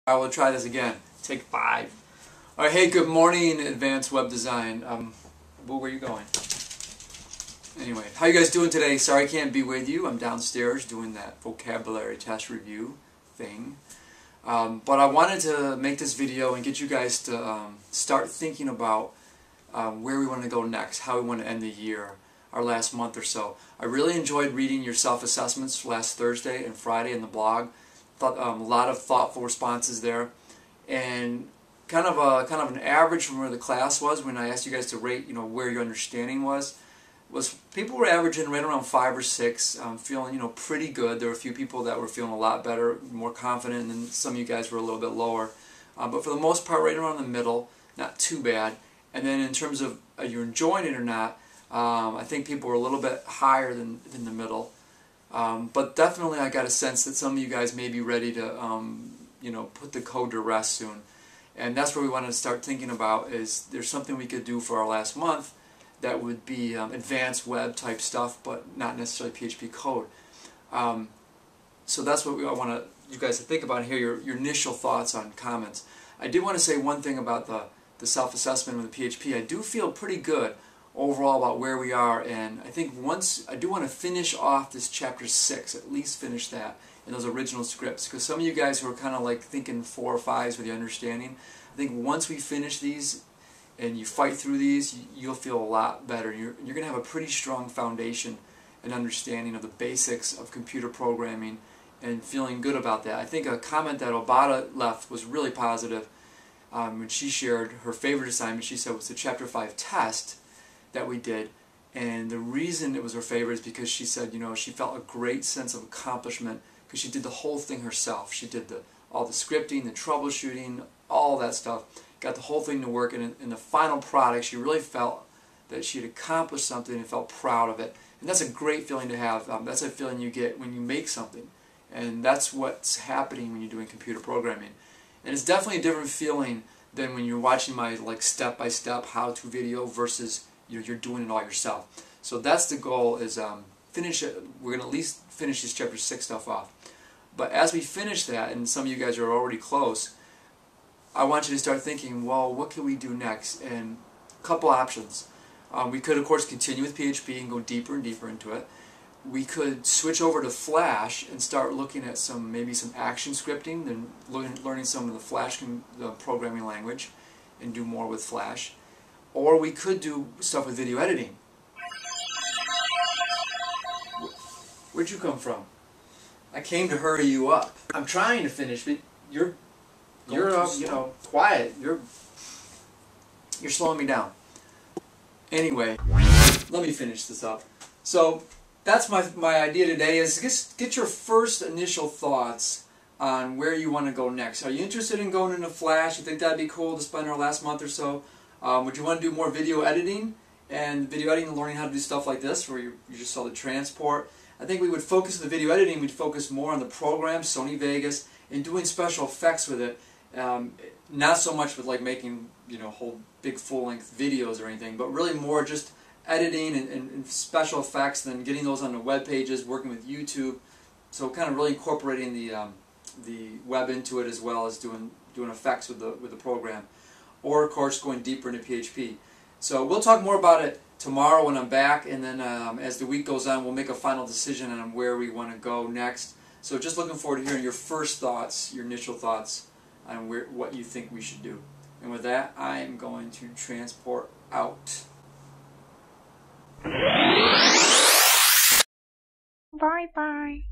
I will try this again. Take 5. Alright, hey, good morning, Advanced Web Design. Where were you going? Anyway, how you guys doing today? Sorry I can't be with you. I'm downstairs doing that vocabulary test review thing. But I wanted to make this video and get you guys to start thinking about where we want to go next, how we want to end the year, our last month or so. I really enjoyed reading your self-assessments last Thursday and Friday in the blog. Thought a lot of thoughtful responses there, and kind of an average from where the class was when I asked you guys to rate, where your understanding was people were averaging right around 5 or 6, feeling pretty good. There were a few people that were feeling a lot better, more confident, and then some of you guys were a little bit lower. But for the most part, right around the middle, not too bad. And then in terms of you're enjoying it or not, I think people were a little bit higher than the middle. But definitely I got a sense that some of you guys may be ready to put the code to rest soon. And that's where we want to start thinking about, is there's something we could do for our last month that would be advanced web type stuff, but not necessarily PHP code. So that's what I want you guys to think about and hear your initial thoughts on comments. I did want to say one thing about the self-assessment with the PHP. I do feel pretty good overall about where we are, and I think I do want to finish off this chapter 6, at least finish that in those original scripts, because some of you guys who are kind of like thinking 4 or 5s with your understanding, I think once we finish these and you fight through these, you'll feel a lot better. You're going to have a pretty strong foundation and understanding of the basics of computer programming and feeling good about that. I think a comment that Obata left was really positive when she shared her favorite assignment. She said it was the chapter 5 test that we did, and the reason it was her favorite is because she said she felt a great sense of accomplishment because she did the whole thing herself. She did all the scripting, the troubleshooting, all that stuff, got the whole thing to work, and in the final product she really felt that she had accomplished something and felt proud of it. And that's a great feeling to have. That's a feeling you get when you make something, and that's what's happening when you're doing computer programming. And it's definitely a different feeling than when you're watching my step-by-step how-to video versus you're doing it all yourself. So that's the goal, is finish it. We're going to at least finish this chapter 6 stuff off. But as we finish that, and some of you guys are already close, I want you to start thinking, well, what can we do next? And a couple options. We could, of course, continue with PHP and go deeper and deeper into it. We could switch over to Flash and start looking at maybe some action scripting, then learning some of the Flash programming language and do more with Flash. Or we could do stuff with video editing. Where'd you come from? I came to hurry you up. I'm trying to finish, but you're quiet. You're slowing me down. Anyway, let me finish this up. So that's my idea today, is just get your first initial thoughts on where you want to go next. Are you interested in going into Flash? You think that'd be cool to spend our last month or so? Would you want to do more video editing? And video editing and learning how to do stuff like this, where you just saw the transport. I think we would focus on the video editing. We'd focus more on the program, Sony Vegas, and doing special effects with it. Not so much with like making whole big full-length videos or anything, but really more just editing and special effects, then getting those on the web pages, working with YouTube. So kind of really incorporating the web into it, as well as doing effects with the program. Or of course going deeper into PHP. So we'll talk more about it tomorrow when I'm back, and then as the week goes on, we'll make a final decision on where we want to go next. So just looking forward to hearing your first thoughts, your initial thoughts on what you think we should do. And with that, I am going to transport out. Bye bye.